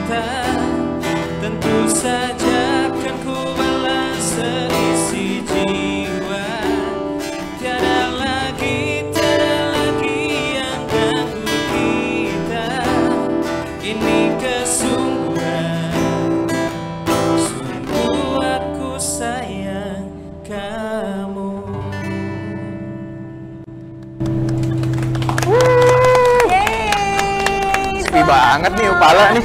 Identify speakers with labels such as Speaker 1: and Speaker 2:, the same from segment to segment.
Speaker 1: kita, tentu saja kan ku balas seisi jiwa. Tiada lagi yang ganggu kita. Ini kesungguhan, sungguh aku sayang kamu.
Speaker 2: Sepi banget nih Upala nih.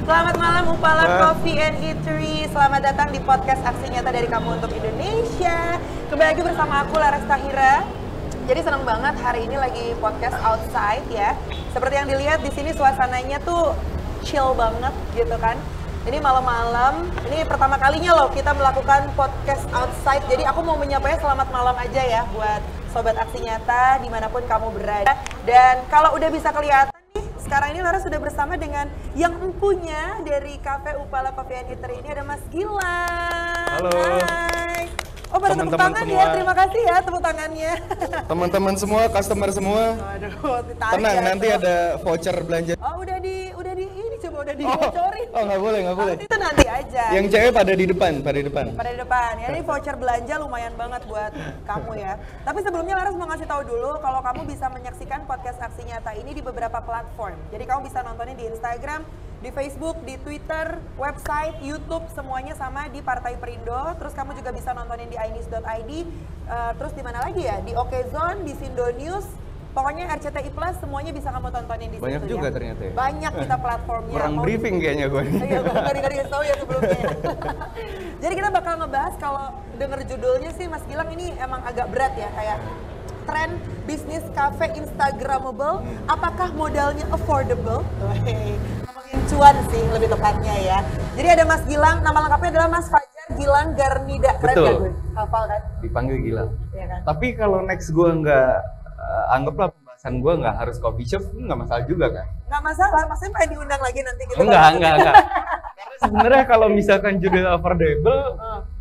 Speaker 3: Selamat malam Upala Coffee and Eatery. Selamat datang di podcast Aksi Nyata dari Kamu untuk Indonesia. Kembali lagi bersama aku Laras Tahira. Jadi senang banget hari ini lagi podcast outside ya. Seperti yang dilihat di sini suasananya tuh chill banget gitu kan. Ini malam-malam, ini pertama kalinya loh kita melakukan podcast outside. Jadi aku mau menyapanya selamat malam aja ya buat Sobat Aksi Nyata dimanapun kamu berada. Dan kalau udah bisa kelihatan nih, sekarang ini Laras sudah bersama dengan yang empunya dari Cafe Upala Coffee and Eatery ini ada Mas Gilang.
Speaker 2: Halo.
Speaker 3: Hai. Oh pada tepuk
Speaker 2: Teman-teman
Speaker 3: tangan
Speaker 2: semua.
Speaker 3: ya, terima kasih ya tepuk tangannya.
Speaker 2: Teman-teman semua, customer semua,
Speaker 3: Waduh, ditarik
Speaker 2: tenang
Speaker 3: ya,
Speaker 2: nanti
Speaker 3: tuh.
Speaker 2: ada voucher belanja.
Speaker 3: Oh udah di ini coba udah dibocorin.
Speaker 2: Oh nggak boleh.
Speaker 3: Itu nanti aja.
Speaker 2: Yang cewek pada di depan.
Speaker 3: Pada di depan. Ya, ini voucher belanja lumayan banget buat kamu ya. Tapi sebelumnya Laras mau ngasih tahu dulu kalau kamu bisa menyaksikan podcast Aksi Nyata ini di beberapa platform. Jadi kamu bisa nontonnya di Instagram, di Facebook, di Twitter, website, YouTube, semuanya sama di Partai Perindo. Terus kamu juga bisa nontonin di inews.id. Terus di mana lagi ya? Di Okezone, di Sindo News. Pokoknya RCTI Plus semuanya bisa kamu tontonin di
Speaker 2: Banyak
Speaker 3: situ
Speaker 2: juga
Speaker 3: ya.
Speaker 2: ternyata ya.
Speaker 3: Banyak kita platformnya.
Speaker 2: Kurang briefing kayaknya gue.
Speaker 3: Iya, gue nggak dikasih tahu ya sebelumnya. Jadi kita bakal ngebahas, kalau denger judulnya sih Mas Gilang ini emang agak berat ya, kayak tren bisnis cafe Instagramable, apakah modalnya affordable? Ngomongin cuan sih lebih tepatnya ya. Jadi ada Mas Gilang, nama lengkapnya adalah Mas Fajar Gilang Garnida. Keren
Speaker 2: Betul.
Speaker 3: gak gue? Hafal kan?
Speaker 2: Dipanggil Gilang.
Speaker 3: Iya kan?
Speaker 2: Tapi kalau next gue nggak, anggaplah pembahasan gue nggak harus coffee shop, nggak masalah juga kan?
Speaker 3: Nggak masalah, maksudnya pengen diundang lagi nanti gitu.
Speaker 2: Enggak. Karena sebenarnya kalau misalkan judul affordable,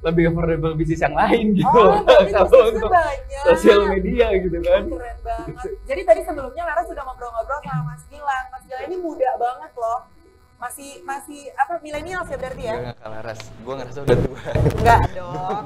Speaker 2: lebih affordable bisnis yang lain gitu.
Speaker 3: Oh, tapi
Speaker 2: Kalau
Speaker 3: bisnisnya
Speaker 2: untuk
Speaker 3: banyak.
Speaker 2: sosial media gitu kan.
Speaker 3: Keren banget. Jadi tadi sebelumnya Lara sudah ngobrol-ngobrol sama Mas Gilang. Mas Gilang ini muda banget loh. Masih apa, milenial ya berarti ya?
Speaker 2: Enggak kalah ras, gue ngerasa udah tua.
Speaker 3: Enggak dong.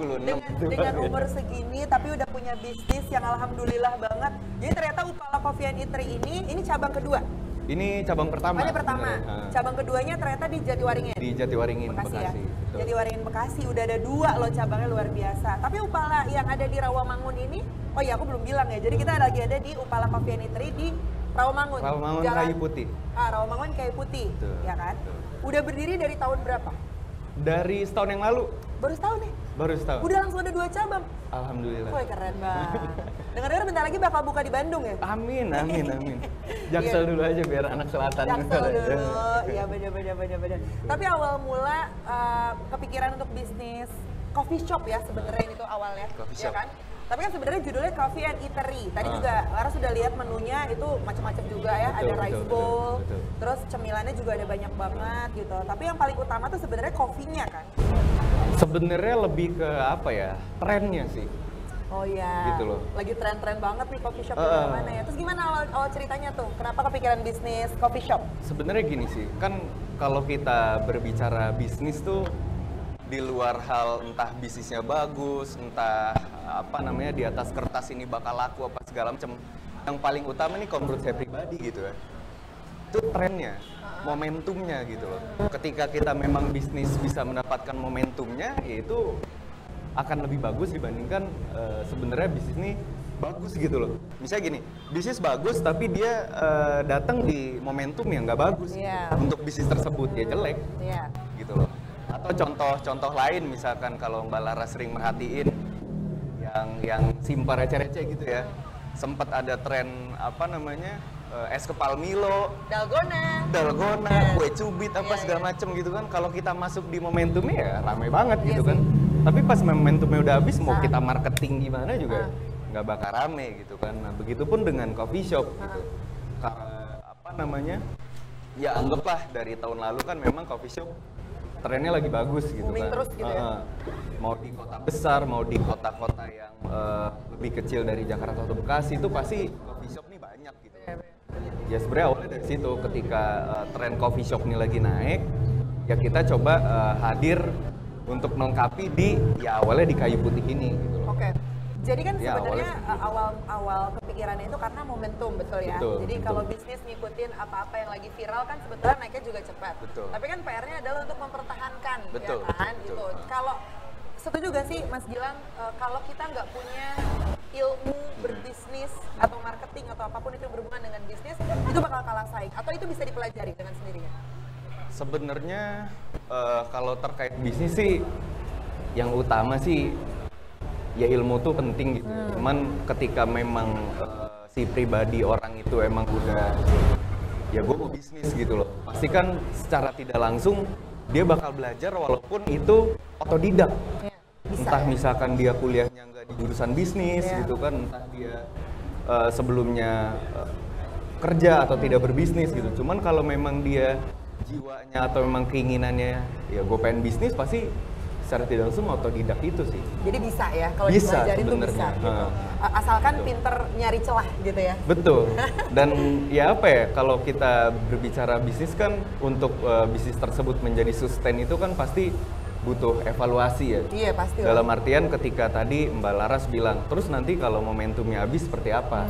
Speaker 2: 26.
Speaker 3: Dengan umur segini tapi udah punya bisnis yang alhamdulillah banget. Jadi ternyata Upala Coffee and Eatery ini cabang kedua.
Speaker 2: Ini cabang pertama.
Speaker 3: Ini pertama.
Speaker 2: sebenarnya.
Speaker 3: Cabang keduanya ternyata di Jatiwaringin.
Speaker 2: Di Jatiwaringin,
Speaker 3: Bekasi ya.
Speaker 2: Betul.
Speaker 3: Jatiwaringin Bekasi udah ada 2 loh cabangnya, luar biasa. Tapi Upala yang ada di Rawamangun ini, oh ya aku belum bilang ya. Jadi kita lagi ada di Upala Coffee and Eatery di Rawamangun.
Speaker 2: Rawamangun Kayu Putih.
Speaker 3: Rawamangun Kayu Putih,
Speaker 2: Betul,
Speaker 3: ya kan?
Speaker 2: betul.
Speaker 3: Udah berdiri dari tahun berapa?
Speaker 2: Dari setahun yang lalu.
Speaker 3: Baru setahun nih?
Speaker 2: Baru setahun.
Speaker 3: Udah langsung ada 2 cabang?
Speaker 2: Alhamdulillah.
Speaker 3: Woi keren banget. Dengar-dengar bentar lagi bakal buka di Bandung ya?
Speaker 2: Amin. Jaksel dulu aja biar anak selatan.
Speaker 3: Jaksel dulu, iya bener. Tapi awal mula kepikiran untuk bisnis coffee shop ya sebenarnya itu awalnya,
Speaker 2: Coffee
Speaker 3: ya
Speaker 2: shop.
Speaker 3: kan? Tapi kan sebenarnya judulnya Coffee and Eatery. Tadi juga Lara sudah lihat menunya itu macam-macam juga ya, ada
Speaker 2: Betul,
Speaker 3: rice
Speaker 2: betul,
Speaker 3: bowl,
Speaker 2: betul.
Speaker 3: terus cemilannya juga ada banyak banget gitu. Tapi yang paling utama tuh sebenarnya kopinya kan?
Speaker 2: Sebenarnya lebih ke apa ya? Trennya sih.
Speaker 3: Oh iya.
Speaker 2: Gitu loh.
Speaker 3: Lagi tren-tren banget nih coffee shop di mana ya. Terus gimana awal ceritanya tuh? Kenapa kepikiran bisnis coffee shop?
Speaker 2: Sebenarnya gini sih, kan kalau kita berbicara bisnis tuh di luar hal entah bisnisnya bagus, entah apa namanya di atas kertas ini bakal laku apa segala macam. Yang paling utama nih kalau menurut saya pribadi gitu ya, itu trennya, momentumnya gitu loh. Ketika kita memang bisnis bisa mendapatkan momentumnya, yaitu akan lebih bagus dibandingkan sebenarnya bisnis ini bagus gitu loh. Misalnya gini, bisnis bagus tapi dia datang di momentum yang nggak bagus.
Speaker 3: Iya.
Speaker 2: Untuk bisnis tersebut dia jelek,
Speaker 3: Iya.
Speaker 2: gitu loh. Atau contoh lain misalkan kalau Mbak Lara sering merhatiin yang simpel receh-receh gitu ya. Sempat ada tren apa namanya es kepal Milo, dalgona, kue cubit apa segala macem gitu kan. Kalau kita masuk di momentumnya ya ramai banget gitu kan. Tapi pas momentumnya udah habis mau kita marketing gimana juga nggak bakal rame gitu kan. Nah begitupun dengan coffee shop gitu. Apa namanya? Ya anggaplah dari tahun lalu kan memang coffee shop trennya lagi bagus gitu
Speaker 3: Booming
Speaker 2: kan.
Speaker 3: terus gitu ya.
Speaker 2: Mau di kota besar, mau di kota-kota yang lebih kecil dari Jakarta atau Bekasi itu pasti coffee shop nih banyak gitu. Ya sebenarnya awalnya dari situ, ketika tren coffee shop ini lagi naik, ya kita coba hadir untuk melengkapi ya awalnya di Kayu Putih ini gitu loh.
Speaker 3: Oke. Jadi kan
Speaker 2: Ya,
Speaker 3: sebenarnya
Speaker 2: awalnya
Speaker 3: awal kepikirannya itu karena momentum, betul ya?
Speaker 2: Betul,
Speaker 3: Jadi
Speaker 2: betul.
Speaker 3: kalau bisnis ngikutin apa-apa yang lagi viral kan sebetulnya naiknya juga cepat.
Speaker 2: Betul.
Speaker 3: Tapi kan PR-nya adalah untuk mempertahankan,
Speaker 2: Betul,
Speaker 3: ya kan?
Speaker 2: betul.
Speaker 3: Gitu. Kalau setuju gak sih Mas Gilang, kalau kita nggak punya ilmu berbisnis atau marketing atau apapun itu yang berhubungan dengan bisnis, itu bakal kalah saing? Atau itu bisa dipelajari dengan sendirinya?
Speaker 2: Sebenarnya kalau terkait bisnis sih, yang utama sih ya ilmu tuh penting gitu. Cuman ketika memang si pribadi orang itu emang udah ya gue mau bisnis gitu loh, pasti kan secara tidak langsung dia bakal belajar walaupun itu otodidak.
Speaker 3: Ya, bisa,
Speaker 2: Entah
Speaker 3: ya?
Speaker 2: misalkan dia kuliahnya nggak di jurusan bisnis
Speaker 3: Ya.
Speaker 2: gitu kan, entah dia sebelumnya kerja atau tidak berbisnis gitu. Cuman kalau memang dia jiwanya atau memang keinginannya ya gue pengen bisnis, pasti secara tidak langsung otodidak itu sih.
Speaker 3: Jadi bisa ya, kalau
Speaker 2: Bisa
Speaker 3: dipelajari itu bisa
Speaker 2: sebenarnya.
Speaker 3: gitu. Asalkan pinter nyari celah gitu ya.
Speaker 2: Betul. Dan ya apa ya, kalau kita berbicara bisnis kan, untuk bisnis tersebut menjadi sustain itu kan pasti butuh evaluasi ya.
Speaker 3: Iya pasti.
Speaker 2: Dalam artian ketika tadi Mbak Laras bilang, terus nanti kalau momentumnya habis seperti apa?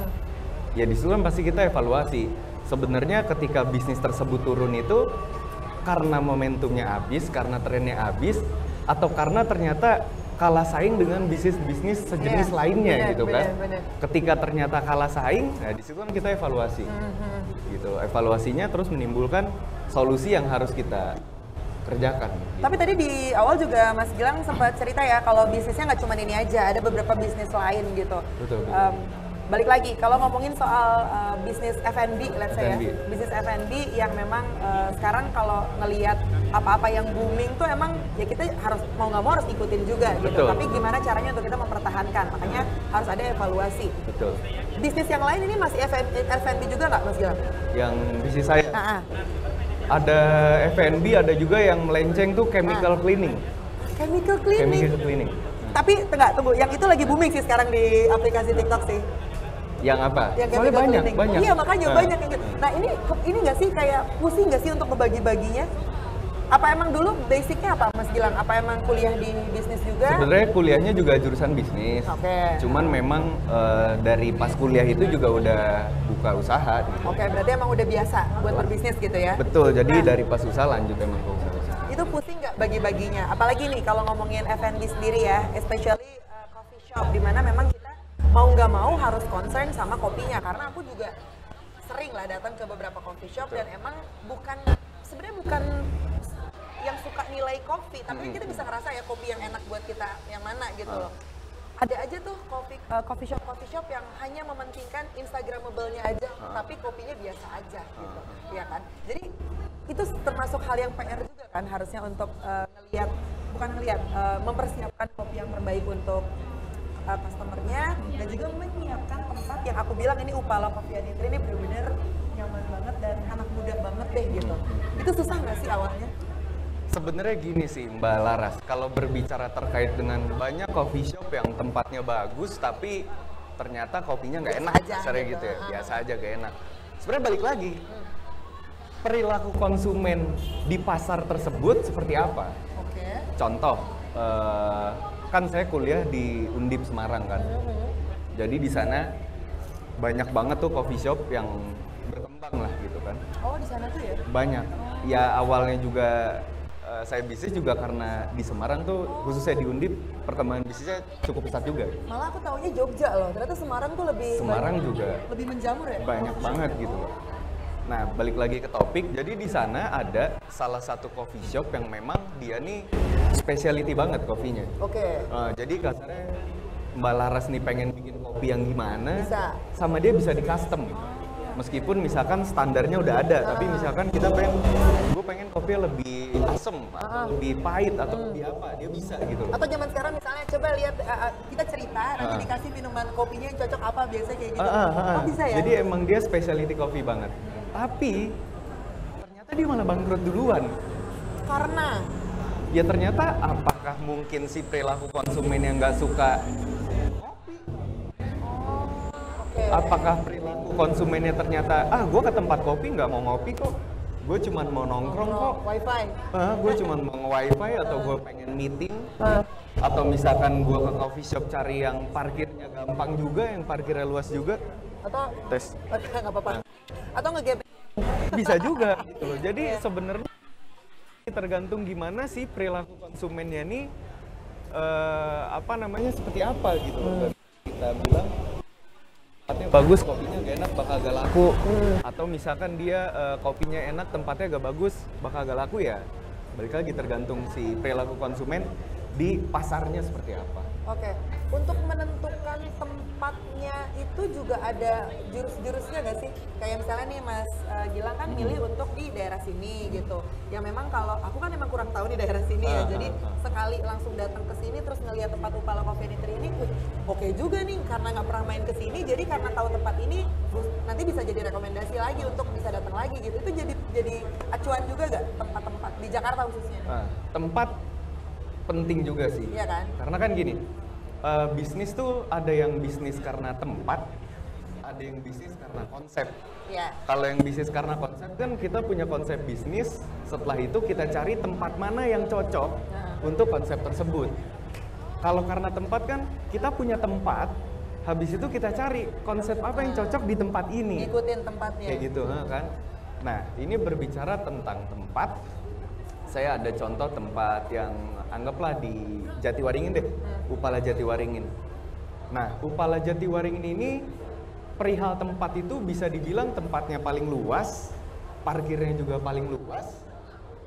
Speaker 2: Ya disitu kan pasti kita evaluasi. Sebenarnya ketika bisnis tersebut turun itu karena momentumnya habis, karena trennya habis, atau karena ternyata kalah saing dengan bisnis-bisnis sejenis
Speaker 3: Iya,
Speaker 2: lainnya
Speaker 3: benar,
Speaker 2: gitu kan.
Speaker 3: benar.
Speaker 2: Ketika ternyata kalah saing, nah di situ kan kita evaluasi. Gitu. Evaluasinya terus menimbulkan solusi yang harus kita kerjakan.
Speaker 3: Tapi tadi di awal juga Mas Gilang sempat cerita ya kalau bisnisnya nggak cuma ini aja, ada beberapa bisnis lain gitu.
Speaker 2: Betul, betul.
Speaker 3: Balik lagi, kalau ngomongin soal bisnis F&B, let's say
Speaker 2: F&B.
Speaker 3: ya, bisnis F&B yang memang sekarang kalau ngelihat apa-apa yang booming tuh emang ya kita harus mau nggak mau harus ikutin juga gitu.
Speaker 2: Betul.
Speaker 3: Tapi gimana caranya untuk kita mempertahankan? Makanya harus ada evaluasi.
Speaker 2: Betul.
Speaker 3: Bisnis yang lain ini masih F&B juga nggak Mas Gilang?
Speaker 2: Yang bisnis saya
Speaker 3: Nah,
Speaker 2: ada F&B, ada juga yang melenceng tuh chemical cleaning.
Speaker 3: chemical cleaning.
Speaker 2: Chemical cleaning.
Speaker 3: Tapi tunggu, yang itu lagi booming sih sekarang di aplikasi TikTok sih.
Speaker 2: Yang apa?
Speaker 3: Yang
Speaker 2: Soalnya
Speaker 3: chemical
Speaker 2: banyak,
Speaker 3: cleaning.
Speaker 2: banyak.
Speaker 3: Iya makanya banyak yang gitu. Nah ini nggak sih kayak pusing nggak sih untuk ngebagi-baginya? Apa emang dulu basicnya apa Mas Gilang? Apa emang kuliah di bisnis juga?
Speaker 2: Sebenarnya kuliahnya juga jurusan bisnis.
Speaker 3: Oke.
Speaker 2: Cuman memang dari pas kuliah itu juga udah buka usaha. Gitu.
Speaker 3: Oke, berarti emang udah biasa buat berbisnis gitu ya?
Speaker 2: Betul. Jadi
Speaker 3: Nah.
Speaker 2: dari pas usaha lanjut emang ke usaha.
Speaker 3: Itu pusing nggak bagi-baginya? Apalagi nih kalau ngomongin F&B sendiri ya, especially coffee shop, dimana memang kita mau nggak mau harus concern sama kopinya. Karena aku juga sering lah datang ke beberapa coffee shop dan emang sebenarnya bukan yang suka nilai kopi, tapi kita bisa ngerasa ya kopi yang enak buat kita yang mana gitu loh. Ada aja tuh coffee shop yang hanya mementingkan Instagramable-nya aja, tapi kopinya biasa aja gitu, ya kan? Jadi itu termasuk hal yang PR juga kan harusnya untuk mempersiapkan kopi yang terbaik untuk customernya dan juga menyiapkan tempat yang aku bilang ini Upala Coffee and Eatery ini benar-benar nyaman banget dan anak muda banget deh gitu. Itu susah nggak sih awalnya?
Speaker 2: Sebenarnya gini sih Mbak Laras, kalau berbicara terkait dengan banyak coffee shop yang tempatnya bagus tapi ternyata kopinya nggak enak,
Speaker 3: Biasa aja
Speaker 2: kasarnya
Speaker 3: gitu.
Speaker 2: gitu ya, biasa aja gak enak. Sebenarnya balik lagi, perilaku konsumen di pasar tersebut seperti apa?
Speaker 3: Oke.
Speaker 2: Contoh, kan saya kuliah di Undip Semarang kan, jadi di sana banyak banget tuh coffee shop yang berkembang lah gitu kan.
Speaker 3: Oh di sana tuh ya?
Speaker 2: Banyak. Ya awalnya juga saya bisnis juga karena di Semarang tuh, khususnya di Undip, perkembangan bisnisnya cukup pesat juga.
Speaker 3: Malah aku taunya Jogja loh, ternyata Semarang tuh lebih
Speaker 2: Semarang juga
Speaker 3: lebih menjamur ya?
Speaker 2: banyak banget gitu loh. Nah, balik lagi ke topik, jadi di sana ada salah satu coffee shop yang memang dia nih specialty banget kopinya.
Speaker 3: Oke.
Speaker 2: Jadi kasarnya Mbak Laras nih pengen bikin kopi yang gimana,
Speaker 3: Bisa.
Speaker 2: sama dia bisa di custom gitu. Meskipun misalkan standarnya udah ada, tapi misalkan gue pengen kopinya lebih asem, atau lebih pahit, atau lebih apa, dia bisa gitu loh.
Speaker 3: Atau zaman sekarang misalnya coba lihat kita cerita nanti dikasih minuman kopinya yang cocok apa biasanya kayak gitu. Oh bisa ya?
Speaker 2: Jadi emang dia specialty coffee banget. Tapi ternyata dia malah bangkrut duluan.
Speaker 3: Karena
Speaker 2: Ya ternyata apakah mungkin si perilaku konsumen yang nggak suka kopi?
Speaker 3: oke.
Speaker 2: Apakah perilaku perilaku konsumennya ternyata, gue ke tempat kopi nggak mau ngopi kok, gue cuma mau nongkrong kok,
Speaker 3: wifi,
Speaker 2: gue cuma mau nge-wifi atau gue pengen meeting, atau misalkan gue ke coffee shop cari yang parkirnya gampang juga, yang parkirnya luas juga,
Speaker 3: atau
Speaker 2: tes
Speaker 3: nggak apa-apa, atau nge-gap
Speaker 2: bisa juga gitu loh. Jadi sebenarnya tergantung gimana sih perilaku konsumennya nih, seperti apa gitu loh. Kita bilang tempatnya bagus, kopinya gak enak, bakal gak laku. Atau misalkan dia kopinya enak, tempatnya gak bagus, bakal gak laku ya. Balik lagi tergantung si perilaku konsumen di pasarnya seperti apa.
Speaker 3: Oke, untuk menentukan tempatnya itu juga ada jurus-jurusnya nggak sih? Kayak misalnya nih Mas Gilang kan milih untuk di daerah sini gitu. Yang memang kalau aku kan emang kurang tahu di daerah sini ya. Jadi sekali langsung datang ke sini terus ngelihat tempat Upala Coffee and Eatery ini, oke juga nih karena nggak pernah main ke sini. Jadi karena tahu tempat ini nanti bisa jadi rekomendasi lagi untuk bisa datang lagi gitu. Itu jadi acuan juga nggak tempat-tempat di Jakarta khususnya?
Speaker 2: Tempat penting juga sih.
Speaker 3: Iya kan?
Speaker 2: Karena kan gini, bisnis tuh ada yang bisnis karena tempat, ada yang bisnis karena konsep.
Speaker 3: Iya.
Speaker 2: Kalau yang bisnis karena konsep kan kita punya konsep bisnis, setelah itu kita cari tempat mana yang cocok untuk konsep tersebut. Kalau karena tempat kan kita punya tempat, habis itu kita cari konsep apa yang cocok di tempat ini.
Speaker 3: Ikutin tempatnya.
Speaker 2: Kayak gitu kan. Nah, ini berbicara tentang tempat. Saya ada contoh tempat yang anggaplah di Jatiwaringin deh, Upala Jatiwaringin. Nah, Upala Jatiwaringin ini perihal tempat itu bisa dibilang tempatnya paling luas, parkirnya juga paling luas,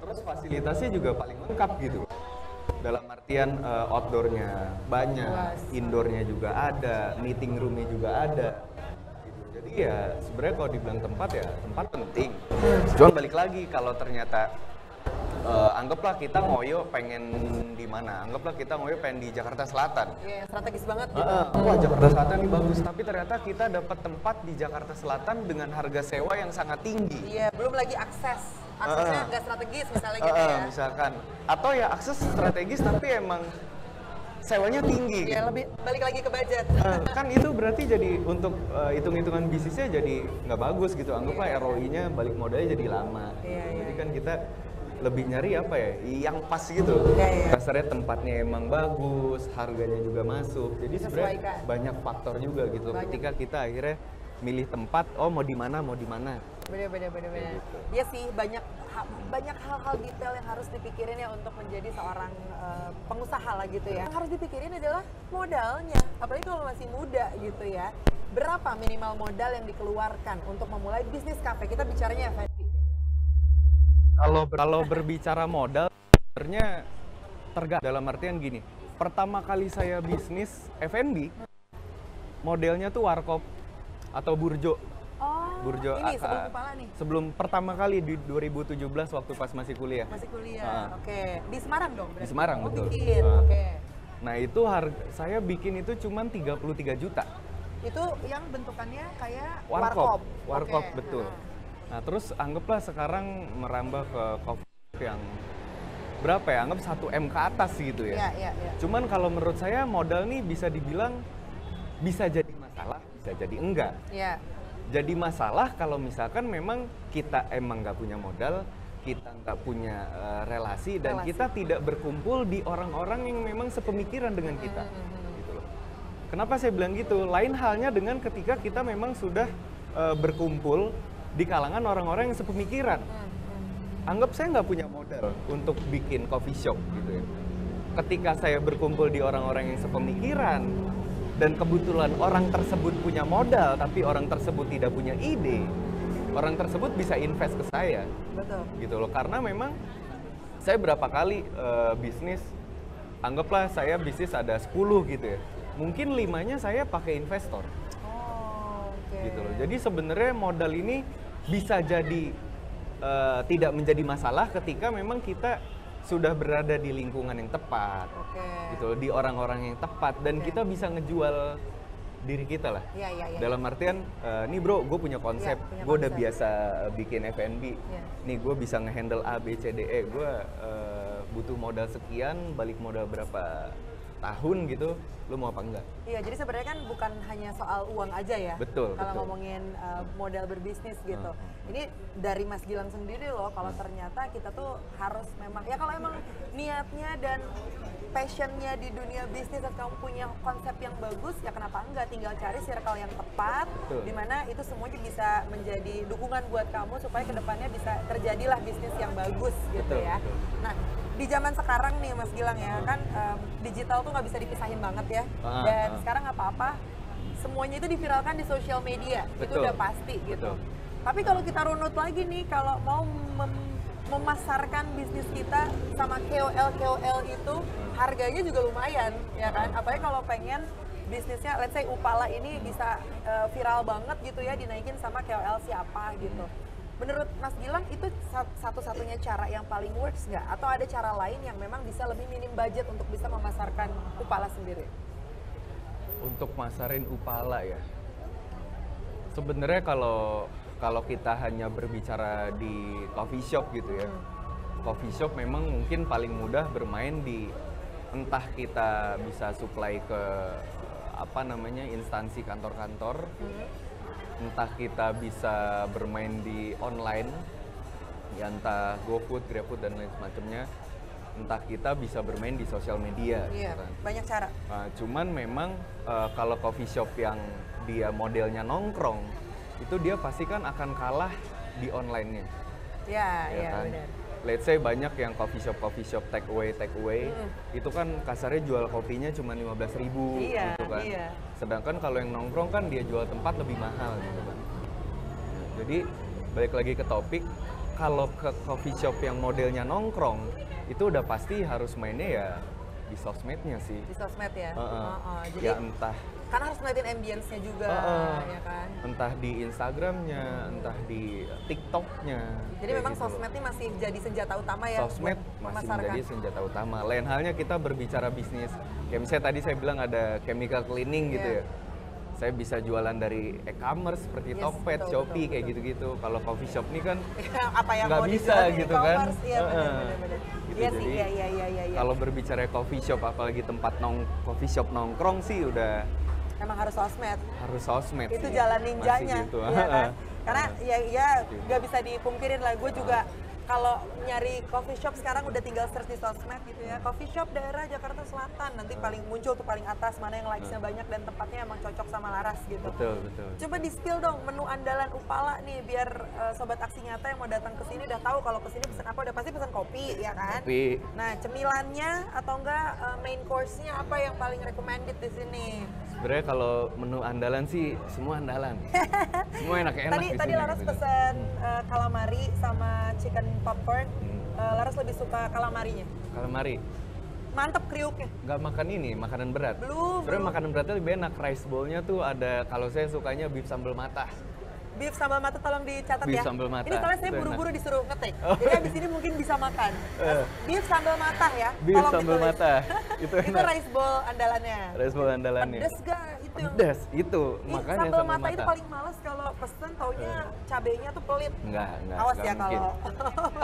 Speaker 2: terus fasilitasnya juga paling lengkap gitu. Dalam artian outdoornya banyak, indoornya juga ada, meeting roomnya juga ada. Gitu. Jadi ya sebenarnya kalau dibilang tempat ya tempat penting. Cuman balik lagi kalau ternyata anggaplah kita ngoyo pengen di mana? Anggaplah kita ngoyo pengen di Jakarta Selatan.
Speaker 3: Iya, strategis banget gitu.
Speaker 2: Wah, Jakarta Selatan ini bagus, tapi ternyata kita dapat tempat di Jakarta Selatan dengan harga sewa yang sangat tinggi.
Speaker 3: Iya, belum lagi aksesnya nggak strategis misalnya gitu ya.
Speaker 2: Misalkan, atau ya akses strategis tapi emang sewanya tinggi.
Speaker 3: Iya, lebih balik lagi ke budget.
Speaker 2: Kan itu berarti jadi untuk hitung-hitungan bisnisnya jadi nggak bagus gitu. Anggaplah ROI-nya balik modalnya jadi lama. Jadi kan kita lebih nyari apa ya, yang pas gitu. Kasarnya tempatnya emang bagus, harganya juga masuk. Jadi sebenarnya banyak faktor juga gitu. Ketika kita akhirnya milih tempat, mau di mana, mau di mana.
Speaker 3: Bener. Iya sih, banyak hal-hal detail yang harus dipikirin ya untuk menjadi seorang pengusaha lah gitu ya. Yang harus dipikirin adalah modalnya, apalagi kalau masih muda gitu ya. Berapa minimal modal yang dikeluarkan untuk memulai bisnis kafe? Kita bicaranya F&B.
Speaker 2: Kalau berbicara modal, sebenarnya tergantung. Dalam artian gini, pertama kali saya bisnis F&B, modelnya tuh warkop atau burjo. Burjo
Speaker 3: ini sebelum Upala nih?
Speaker 2: Sebelum pertama kali di 2017 waktu pas masih kuliah.
Speaker 3: Masih kuliah, oke. Di Semarang dong berarti?
Speaker 2: Di Semarang, betul.
Speaker 3: Bikin, oke.
Speaker 2: Nah itu saya bikin itu cuma 33 juta.
Speaker 3: Itu yang bentukannya kayak
Speaker 2: warkop.
Speaker 3: Warkop,
Speaker 2: betul. Nah terus anggaplah sekarang merambah ke coffee yang berapa ya, anggap 1 M ke atas gitu ya.
Speaker 3: Iya.
Speaker 2: Cuman kalau menurut saya modal nih bisa dibilang bisa jadi masalah, bisa jadi enggak.
Speaker 3: Iya.
Speaker 2: Jadi masalah kalau misalkan memang kita emang nggak punya modal, kita nggak punya relasi, dan kita tidak berkumpul di orang-orang yang memang sepemikiran dengan kita. Gitu loh. Kenapa saya bilang gitu? Lain halnya dengan ketika kita memang sudah berkumpul di kalangan orang-orang yang sepemikiran. Anggap saya nggak punya modal untuk bikin coffee shop gitu ya. Ketika saya berkumpul di orang-orang yang sepemikiran, dan kebetulan orang tersebut punya modal, tapi orang tersebut tidak punya ide, orang tersebut bisa invest ke saya.
Speaker 3: Betul.
Speaker 2: Gitu loh, karena memang saya berapa kali bisnis, anggaplah saya bisnis ada 10 gitu ya. Mungkin 5-nya saya pakai investor. Gitu loh. Jadi sebenarnya modal ini bisa jadi tidak menjadi masalah ketika memang kita sudah berada di lingkungan yang tepat, gitu loh, di orang-orang yang tepat, dan kita bisa ngejual diri kita lah. Dalam artian, nih bro, gue punya konsep, gue udah biasa bikin F&B, nih gue bisa ngehandle A, B, C, D, E, gue butuh modal sekian, balik modal berapa tahun gitu, lu mau apa enggak?
Speaker 3: Iya, jadi sebenarnya kan bukan hanya soal uang aja ya.
Speaker 2: Betul,
Speaker 3: kalau
Speaker 2: betul.
Speaker 3: ngomongin modal berbisnis gitu. Ini dari Mas Gilang sendiri loh, kalau ternyata kita tuh harus memang, ya kalau emang niatnya dan passionnya di dunia bisnis dan kamu punya konsep yang bagus, ya kenapa enggak, tinggal cari circle yang tepat, dimana itu semuanya bisa menjadi dukungan buat kamu supaya kedepannya bisa terjadilah bisnis yang bagus gitu ya. Nah, di zaman sekarang nih Mas Gilang ya, kan digital tuh nggak bisa dipisahin banget ya, dan sekarang apa-apa semuanya itu diviralkan di sosial media, itu udah pasti gitu. Tapi kalau kita runut lagi nih, kalau mau memasarkan bisnis kita sama KOL itu, harganya juga lumayan ya kan, apalagi kalau pengen bisnisnya, let's say Upala ini bisa viral banget gitu ya, dinaikin sama KOL siapa gitu. Menurut Mas Gilang itu satu-satunya cara yang paling works nggak? Atau ada cara lain yang memang bisa lebih minim budget untuk bisa memasarkan Upala sendiri?
Speaker 2: Untuk masarin Upala ya, sebenarnya kalau kita hanya berbicara di coffee shop gitu ya, coffee shop memang mungkin paling mudah bermain di, entah kita bisa supply ke instansi kantor-kantor, entah kita bisa bermain di online, ya entah GoFood, GrabFood dan lain semacamnya, entah kita bisa bermain di sosial media.
Speaker 3: Iya,
Speaker 2: gitu kan.
Speaker 3: banyak cara.
Speaker 2: Nah, cuman memang kalau coffee shop yang dia modelnya nongkrong, itu dia pasti kan akan kalah di online-nya.
Speaker 3: Ya,
Speaker 2: Ya kan?
Speaker 3: benar.
Speaker 2: Let's say banyak yang coffee shop take away, itu kan kasarnya jual kopinya cuma 15.000 gitu kan.
Speaker 3: Iya.
Speaker 2: Sedangkan kalau yang nongkrong kan dia jual tempat lebih mahal gitu kan. Nah, jadi balik lagi ke topik, kalau ke coffee shop yang modelnya nongkrong, itu udah pasti harus mainnya ya di sosmednya sih.
Speaker 3: Di sosmed ya. Jadi
Speaker 2: Ya entah
Speaker 3: karena harus ngeliatin ambience-nya juga, ya kan.
Speaker 2: entah di Instagramnya, entah di TikToknya.
Speaker 3: Jadi
Speaker 2: kayak
Speaker 3: memang
Speaker 2: gitu loh.
Speaker 3: sosmed ini masih jadi senjata utama ya.
Speaker 2: Sosmed
Speaker 3: buat
Speaker 2: masih
Speaker 3: memasarkan.
Speaker 2: menjadi senjata utama. Lain halnya kita berbicara bisnis. Kayak misalnya tadi saya bilang ada chemical cleaning gitu ya. Saya bisa jualan dari e-commerce seperti Tokped, Shopee, kayak gitu-gitu. Kalau coffee shop ini kan
Speaker 3: Apa yang
Speaker 2: nggak
Speaker 3: mau
Speaker 2: bisa
Speaker 3: dijual di
Speaker 2: gitu kan.
Speaker 3: e-commerce, iya benar-benar.
Speaker 2: Gitu.
Speaker 3: Iya sih,
Speaker 2: Jadi,
Speaker 3: iya.
Speaker 2: kalau berbicara coffee shop, apalagi tempat coffee shop nongkrong sih udah
Speaker 3: Emang harus sosmed.
Speaker 2: harus sosmed
Speaker 3: Itu
Speaker 2: sih.
Speaker 3: jalan
Speaker 2: Masih
Speaker 3: ninjanya,
Speaker 2: gitu.
Speaker 3: ya kan? Karena ya nggak bisa dipungkirin lah, gue juga kalau nyari coffee shop sekarang udah tinggal search di sosmed gitu ya, coffee shop daerah Jakarta Selatan, nanti paling muncul tuh paling atas mana yang likes-nya banyak dan tempatnya emang cocok sama Laras gitu.
Speaker 2: Betul.
Speaker 3: Coba di-spill dong menu andalan Upala nih, biar sobat aksi nyata yang mau datang ke sini udah tahu kalau ke sini pesan apa, udah pasti pesan kopi ya kan.
Speaker 2: Kopi.
Speaker 3: Nah, cemilannya atau enggak main course-nya apa yang paling recommended di sini?
Speaker 2: Sebenarnya kalau menu andalan sih semua andalan. Semua enak-enak di
Speaker 3: Tadi
Speaker 2: sini,
Speaker 3: Laras
Speaker 2: gitu.
Speaker 3: pesan calamari sama chicken popcorn. Laras lebih suka calamarinya.
Speaker 2: Calamari.
Speaker 3: Mantep kriuknya.
Speaker 2: Nggak makan ini, makanan berat.
Speaker 3: Belum.
Speaker 2: Sebenarnya makanan beratnya lebih enak. Rice bowl-nya tuh ada, kalau saya sukanya beef sambal matah.
Speaker 3: Beef sambal mata tolong dicatat
Speaker 2: Beef
Speaker 3: ya.
Speaker 2: sambal mata,
Speaker 3: Ini soalnya saya
Speaker 2: itu enak.
Speaker 3: buru-buru disuruh ngetik. Jadi abis ini mungkin bisa makan. Terus beef sambal mata ya.
Speaker 2: Beef
Speaker 3: tolong
Speaker 2: sambal
Speaker 3: ditulis.
Speaker 2: mata. Itu
Speaker 3: Itu
Speaker 2: enak.
Speaker 3: rice bowl andalannya.
Speaker 2: Rice bowl andalannya.
Speaker 3: Pedes gak itu? yang-
Speaker 2: Pedas, itu.
Speaker 3: Ih,
Speaker 2: Makanya
Speaker 3: sambal
Speaker 2: sambal
Speaker 3: mata itu paling males kalau pesen taunya cabenya tuh pelit.
Speaker 2: Enggak.
Speaker 3: Awas
Speaker 2: nggak
Speaker 3: ya
Speaker 2: mungkin.
Speaker 3: kalau.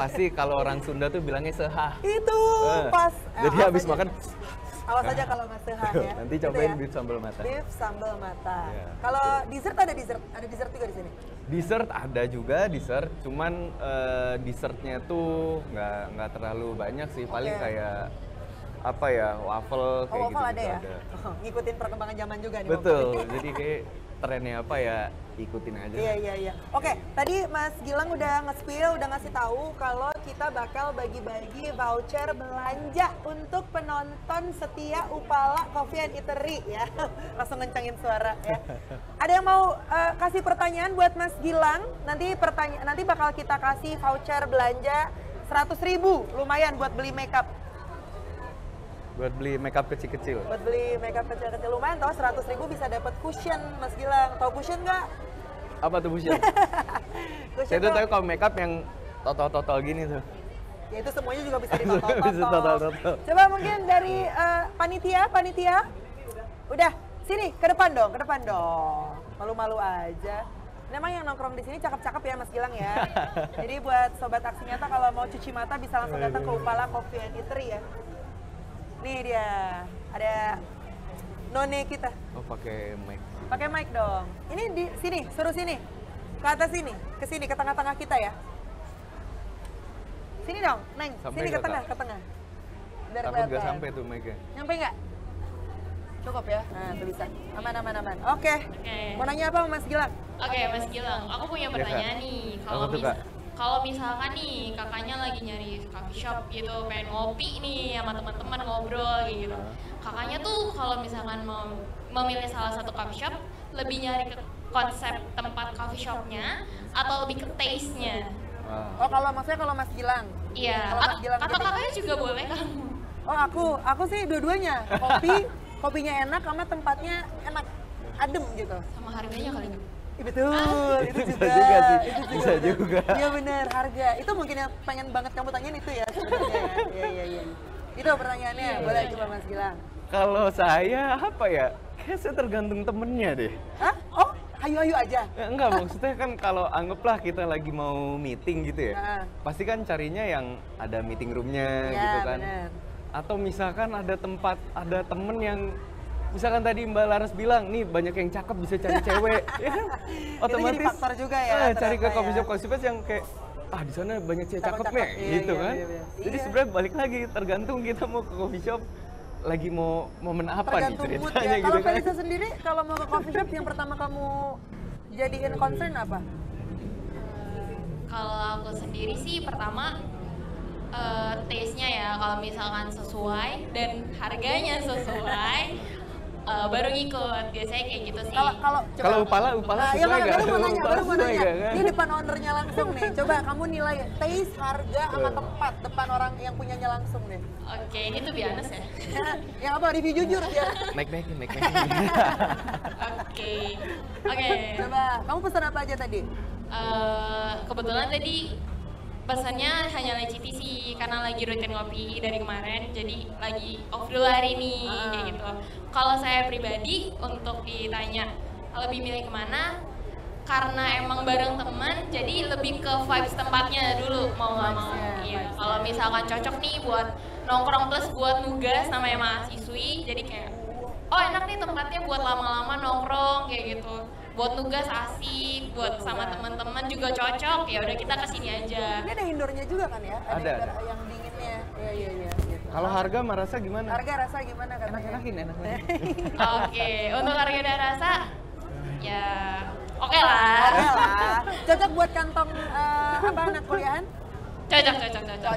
Speaker 2: Pasti kalau orang Sunda tuh bilangnya sehah.
Speaker 3: Itu
Speaker 2: Eh,
Speaker 3: pas.
Speaker 2: Jadi
Speaker 3: awas
Speaker 2: habis
Speaker 3: aja.
Speaker 2: makan,
Speaker 3: Awas aja kalau nggak sehat ya.
Speaker 2: nanti
Speaker 3: Gitu
Speaker 2: cobain
Speaker 3: ya.
Speaker 2: beef sambal mata.
Speaker 3: Beef sambal mata.
Speaker 2: Iya.
Speaker 3: Kalau dessert ada dessert juga di sini.
Speaker 2: Dessert ada juga dessert, cuman dessertnya tuh nggak terlalu banyak sih, paling
Speaker 3: Oke.
Speaker 2: kayak apa ya, waffle kayak
Speaker 3: Oh,
Speaker 2: gitu,
Speaker 3: waffle ada ya? Ngikutin perkembangan zaman juga nih.
Speaker 2: Betul,
Speaker 3: waffle.
Speaker 2: jadi kayak trennya apa ya, ikutin aja.
Speaker 3: Iya. Oke, tadi Mas Gilang udah nge-spill, udah ngasih tahu kalau kita bakal bagi-bagi voucher belanja untuk penonton setia Upala Coffee and Eatery ya. Langsung ngencangin suara ya. Ada yang mau kasih pertanyaan buat Mas Gilang? Nanti bakal kita kasih voucher belanja 100.000, lumayan buat beli makeup.
Speaker 2: Buat beli makeup kecil-kecil.
Speaker 3: Buat beli makeup kecil-kecil lumayan, tau 100.000 bisa dapat cushion, Mas Gilang. Tahu cushion nggak?
Speaker 2: Apa tuh Busya? Saya tuh tahu kalau makeup yang total gini tuh.
Speaker 3: Ya itu semuanya juga bisa ditotol-totol.
Speaker 2: Bisa totol-totol.
Speaker 3: Coba mungkin dari panitia. Udah, sini ke depan dong. Malu-malu aja. Memang yang nongkrong di sini cakep-cakep ya Mas Gilang ya. Jadi buat sobat aksi nyata kalau mau cuci mata bisa langsung datang ke Upala Coffee and Eatery ya. Nih dia, ada none kita.
Speaker 2: Oh, pakai mic.
Speaker 3: Pakai mic dong. Ini di sini, suruh sini. Ke atas sini, ke sini, ke tengah-tengah kita ya. Sini dong, Neng.
Speaker 2: Sampai
Speaker 3: Sini ke
Speaker 2: nggak,
Speaker 3: tengah,
Speaker 2: Kak?
Speaker 3: ke tengah. Biar
Speaker 2: Takut gak
Speaker 3: kelihatan.
Speaker 2: sampai tuh mic-nya.
Speaker 3: Nyampe nggak? Cukup ya? Nah, tuh bisa. Aman, aman, aman. Oke.
Speaker 4: Oke.
Speaker 3: Mau nanya apa Mas Gilang?
Speaker 4: Oke, Mas Gilang, aku punya
Speaker 2: Kak.
Speaker 4: pertanyaan nih.
Speaker 2: Apa tuh, Kak?
Speaker 4: Kalau misalkan nih kakaknya lagi nyari coffee shop gitu, pengen ngopi nih sama teman-teman ngobrol gitu. Kakaknya tuh kalau misalkan mau memilih salah satu coffee shop, lebih nyari ke konsep tempat coffee shopnya atau lebih ke taste-nya?
Speaker 3: Oh, kalau maksudnya kalau Mas Gilang.
Speaker 4: Iya.
Speaker 3: Kalau Mas Gilang
Speaker 4: Atau
Speaker 3: gini.
Speaker 4: kakaknya juga boleh kan?
Speaker 3: Oh, aku sih dua-duanya. Kopinya enak sama tempatnya enak, adem gitu.
Speaker 4: Sama harganya kali nggak?
Speaker 3: Betul, itu
Speaker 2: Bisa
Speaker 3: juga.
Speaker 2: juga sih,
Speaker 3: Itu
Speaker 2: bisa
Speaker 3: bener.
Speaker 2: juga.
Speaker 3: Iya benar, harga. Itu mungkin yang pengen banget kamu tanyain itu ya sebenarnya. Iya. Itu pertanyaannya. Boleh coba Mas Gilang.
Speaker 2: Kalau saya apa ya? Kayak saya tergantung temennya deh.
Speaker 3: Hah? Oh, ayo aja.
Speaker 2: Enggak, maksudnya kan kalau anggaplah kita lagi mau meeting gitu ya.
Speaker 3: Nah.
Speaker 2: Pasti kan carinya yang ada meeting roomnya
Speaker 3: Iya,
Speaker 2: gitu kan.
Speaker 3: benar.
Speaker 2: Atau misalkan ada tempat, ada temen yang misalkan tadi Mbak Laras bilang, nih banyak yang cakep bisa cari cewek, ya kan? Otomatis
Speaker 3: jadi faktor juga ya,
Speaker 2: cari ke
Speaker 3: ternyata
Speaker 2: coffee
Speaker 3: ya.
Speaker 2: shop yang kayak di sana banyak cewek cakep
Speaker 3: Cakep-cakep,
Speaker 2: nih,
Speaker 3: iya,
Speaker 2: gitu
Speaker 3: iya,
Speaker 2: kan?
Speaker 3: iya.
Speaker 2: Jadi
Speaker 3: Iya.
Speaker 2: sebenarnya balik lagi tergantung kita mau ke coffee shop lagi mau momen apa nih
Speaker 3: Tergantung mood
Speaker 2: ceritanya
Speaker 3: ya.
Speaker 2: gitu
Speaker 3: Kalau
Speaker 2: kan?
Speaker 3: Felisa sendiri, kalau mau ke coffee shop yang pertama kamu jadiin concern apa?
Speaker 4: Kalau aku sendiri sih pertama taste-nya ya, kalau misalkan sesuai dan harganya sesuai, baru ngikut. Biasanya kayak gitu sih.
Speaker 2: Kalau upala
Speaker 3: Nah,
Speaker 2: sesuai
Speaker 3: ya
Speaker 2: nggak?
Speaker 3: baru mau nanya,
Speaker 2: Upala
Speaker 3: baru mau
Speaker 2: sesuai
Speaker 3: nanya.
Speaker 2: nggak, kan?
Speaker 3: Ini depan ownernya langsung nih. Coba kamu nilai taste, harga, sama tempat depan orang yang punyanya langsung deh.
Speaker 4: Oke, ini tuh biasa ya.
Speaker 3: Yang apa? Review jujur ya.
Speaker 2: Naik-naikin.
Speaker 4: Oke, oke.
Speaker 3: Coba, kamu pesan apa aja tadi?
Speaker 4: Kebetulan tadi pesannya hanya leci sih karena lagi rutin ngopi dari kemarin, jadi lagi off dulu hari ini kayak gitu. Kalau saya pribadi untuk ditanya lebih milih kemana, karena emang bareng teman, jadi lebih ke vibes tempatnya dulu mau nggak mau. Iya, kalau misalkan cocok nih buat nongkrong plus buat nugas namanya mahasiswi, jadi kayak oh enak nih tempatnya buat lama-lama nongkrong kayak gitu. Buat nugas asik, buat sama teman-teman juga cocok. Ya udah kita kesini aja.
Speaker 3: Ini ada indoornya juga kan ya?
Speaker 2: Ada.
Speaker 3: Yang dinginnya. Iya. Gitu.
Speaker 2: Kalau harga mah rasa gimana?
Speaker 3: Harga rasa gimana katanya?
Speaker 2: Enak.
Speaker 4: Oke, untuk harga dan rasa ya oke lah.
Speaker 3: Oke lah. Cocok buat kantong apa anak kuliahan?
Speaker 4: Cocok.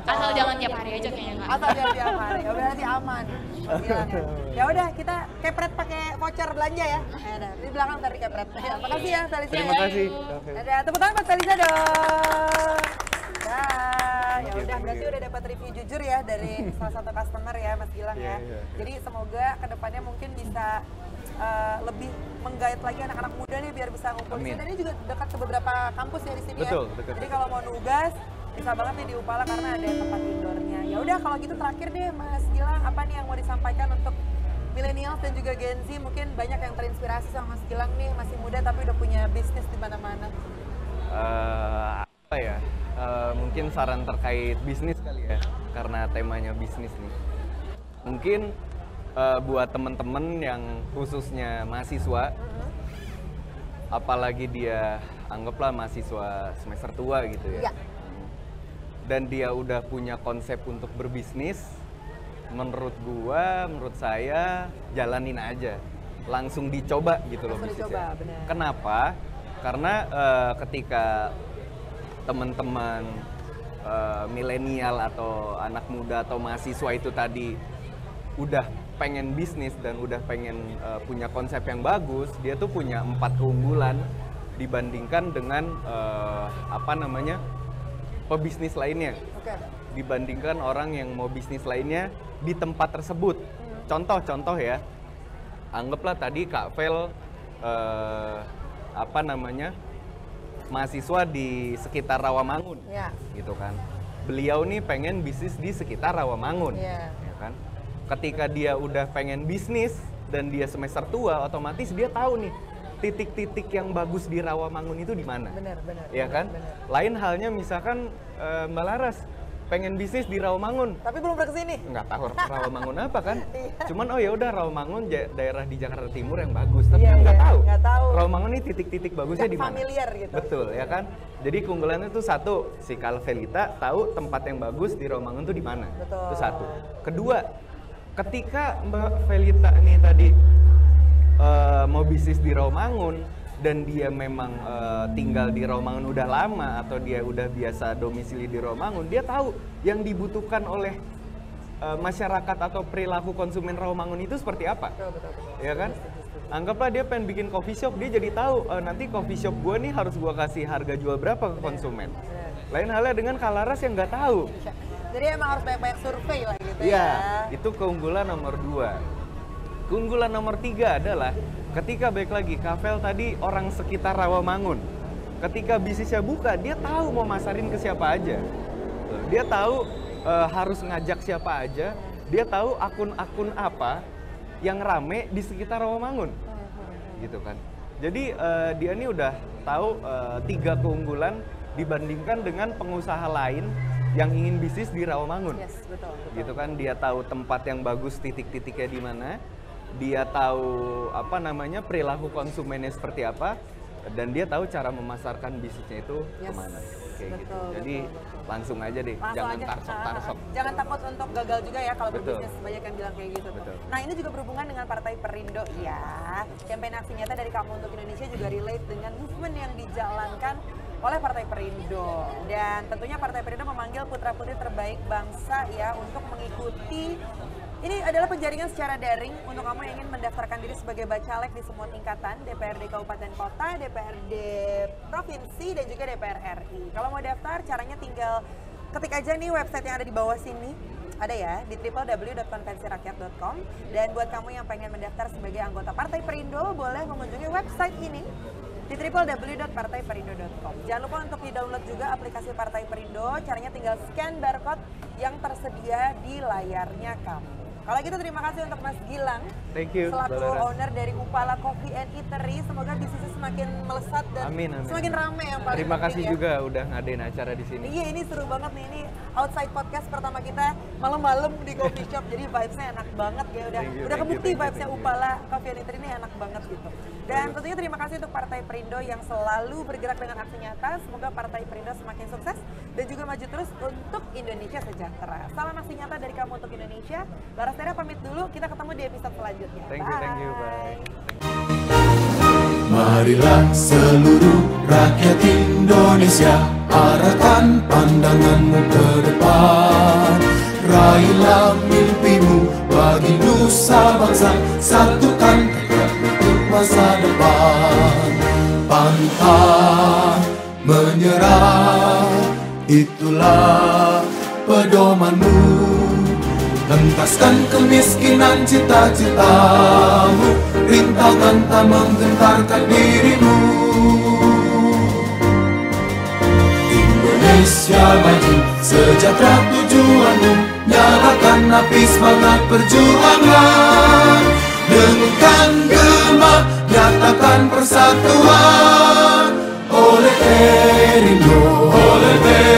Speaker 4: Asal jangan tiap hari aja kayaknya Kak.
Speaker 3: Atau dia tiap hari, ya berarti aman. Gila. Ya udah kita kepret pakai voucher belanja ya. Ada di belakang tadi kepret. Ya, makasih ya Felisa
Speaker 2: Terima
Speaker 3: ya.
Speaker 2: kasih.
Speaker 3: Ada tepuk tangan buat Felisa dong. Ya udah berarti udah dapat review jujur ya dari salah satu customer ya Mas Gilang ya.
Speaker 2: Iya.
Speaker 3: Jadi semoga kedepannya mungkin bisa lebih menggait lagi anak-anak muda nih biar bisa ngumpul di
Speaker 2: Amin.
Speaker 3: sini. Dan ini juga dekat ke beberapa kampus ya di sini
Speaker 2: Betul,
Speaker 3: ya.
Speaker 2: dekat.
Speaker 3: Jadi kalau mau nugas bisa banget nih di Upala karena ada tempat indoornya. Ya udah kalau gitu terakhir deh Mas Gilang, apa nih yang mau disampaikan untuk milenial dan juga Gen Z? Mungkin banyak yang terinspirasi sama Mas Gilang nih, masih muda tapi udah punya bisnis di mana-mana.
Speaker 2: Apa ya? Mungkin saran terkait bisnis kali ya, karena temanya bisnis nih. Mungkin buat temen-temen yang khususnya mahasiswa, apalagi dia anggaplah mahasiswa semester tua gitu ya.
Speaker 3: Iya.
Speaker 2: Dan dia udah punya konsep untuk berbisnis, menurut saya jalanin aja, langsung dicoba gitu loh
Speaker 3: Langsung
Speaker 2: bisnisnya.
Speaker 3: dicoba, benar.
Speaker 2: Kenapa? Karena ketika teman-teman milenial atau anak muda atau mahasiswa itu tadi udah pengen bisnis dan udah pengen punya konsep yang bagus, dia tuh punya 4 keunggulan dibandingkan dengan pebisnis lainnya.
Speaker 3: Oke.
Speaker 2: Dibandingkan orang yang mau bisnis lainnya di tempat tersebut. Contoh ya, anggaplah tadi Kak Vel mahasiswa di sekitar Rawamangun,
Speaker 3: Ya.
Speaker 2: gitu kan. Beliau nih pengen bisnis di sekitar Rawamangun,
Speaker 3: Iya.
Speaker 2: ya kan. Ketika dia udah pengen bisnis dan dia semester tua, otomatis dia tahu nih titik-titik yang bagus di Rawamangun itu di mana.
Speaker 3: Benar.
Speaker 2: Ya kan?
Speaker 3: benar.
Speaker 2: Lain halnya misalkan Mbak Laras pengen bisnis di Rawamangun.
Speaker 3: Tapi belum pernah kesini.
Speaker 2: Nggak tahu Rawamangun apa kan.
Speaker 3: Iya.
Speaker 2: Cuman oh ya udah Rawamangun daerah di Jakarta Timur yang bagus. Tapi
Speaker 3: Iya,
Speaker 2: kan nggak
Speaker 3: iya,
Speaker 2: tahu.
Speaker 3: nggak tahu.
Speaker 2: Rawamangun ini titik-titik bagusnya
Speaker 3: Nggak
Speaker 2: di mana?
Speaker 3: familiar gitu.
Speaker 2: Betul ya kan. Jadi keunggulannya tuh satu, si Calvelita tahu tempat yang bagus di Rawamangun tuh di mana.
Speaker 3: Betul.
Speaker 2: Itu satu. Kedua, ketika Mbak Velita nih tadi mau bisnis di Rawamangun dan dia memang tinggal di Rawamangun udah lama atau dia udah biasa domisili di Rawamangun, dia tahu yang dibutuhkan oleh masyarakat atau perilaku konsumen Rawamangun itu seperti apa.
Speaker 3: Betul.
Speaker 2: Ya kan? Anggaplah dia pengen bikin coffee shop, dia jadi tahu nanti coffee shop gue nih harus gue kasih harga jual berapa ke konsumen. Lain halnya dengan Kalaras yang nggak tahu.
Speaker 3: Jadi emang harus banyak-banyak survei lah gitu
Speaker 2: Iya,
Speaker 3: ya.
Speaker 2: itu keunggulan nomor 2. Keunggulan nomor 3 adalah ketika balik lagi, Kavel tadi orang sekitar Rawamangun. Ketika bisnisnya buka, dia tahu mau masarin ke siapa aja. Dia tahu harus ngajak siapa aja. Dia tahu akun-akun apa yang rame di sekitar Rawamangun. Gitu kan. Jadi dia ini udah tahu 3 keunggulan dibandingkan dengan pengusaha lain yang ingin bisnis di Rawamangun.
Speaker 3: Yes, betul.
Speaker 2: Gitu kan, dia tahu tempat yang bagus, titik-titiknya di mana. Dia tahu apa namanya perilaku konsumennya seperti apa, dan dia tahu cara memasarkan bisnisnya itu kemana. Kayak gitu. Jadi langsung aja deh,
Speaker 3: Langsung
Speaker 2: jangan
Speaker 3: aja.
Speaker 2: tarsok-tarsok.
Speaker 3: Jangan takut untuk gagal juga ya kalau
Speaker 2: Betul.
Speaker 3: berbisnis, banyak yang bilang kayak gitu.
Speaker 2: Betul.
Speaker 3: Nah ini juga berhubungan dengan Partai Perindo ya. Campaign aksi nyata dari Kamu Untuk Indonesia juga relate dengan movement yang dijalankan oleh Partai Perindo. Dan tentunya Partai Perindo memanggil putra-putri terbaik bangsa ya untuk mengikuti. Ini adalah penjaringan secara daring untuk kamu yang ingin mendaftarkan diri sebagai bacalek di semua tingkatan, DPRD Kabupaten Kota, DPRD Provinsi, dan juga DPR RI. Kalau mau daftar, caranya tinggal ketik aja nih website yang ada di bawah sini. Ada ya, di www.konvensirakyat.com. Dan buat kamu yang pengen mendaftar sebagai anggota Partai Perindo, boleh mengunjungi website ini di www.partaiperindo.com. Jangan lupa untuk di-download juga aplikasi Partai Perindo. Caranya tinggal scan barcode yang tersedia di layarnya kamu. Kalau gitu terima kasih untuk Mas Gilang,
Speaker 2: Thank you,
Speaker 3: selaku
Speaker 2: Mbak Laras.
Speaker 3: owner dari Upala Coffee and Eatery. Semoga bisnisnya semakin melesat dan
Speaker 2: Amin.
Speaker 3: semakin ramai yang paling
Speaker 2: Terima kasih
Speaker 3: penting ya.
Speaker 2: juga udah ngadain acara di sini.
Speaker 3: Iya, ini seru banget nih. Ini outside podcast pertama kita malam-malam di coffee shop. Jadi vibes-nya enak banget ya. Udah
Speaker 2: Thank you,
Speaker 3: kebukti
Speaker 2: thank you,
Speaker 3: vibes-nya
Speaker 2: thank you.
Speaker 3: Upala Coffee and Eatery ini enak banget gitu. Dan tentunya terima kasih untuk Partai Perindo yang selalu bergerak dengan aksi nyata. Semoga Partai Perindo semakin sukses dan juga maju terus untuk Indonesia sejahtera. Salam aksi nyata dari Kamu Untuk Indonesia. Laras Tera pamit dulu. Kita ketemu di episode selanjutnya.
Speaker 2: Thank you, bye.
Speaker 5: Marilah seluruh rakyat Indonesia, arahkan pandanganmu ke depan. Raihlah mimpimu bagi nusa bangsa, satukan tekad untuk masa depan. Pantang menyerah, itulah pedomanmu. Hentaskan kemiskinan cita-citamu, rintangan tak menggentarkan dirimu. Indonesia maju, sejahtera tujuanmu, nyalakan api semangat perjuangan. Dengungkan gema, nyatakan persatuan. Oleh Perindo, oleh Perindo.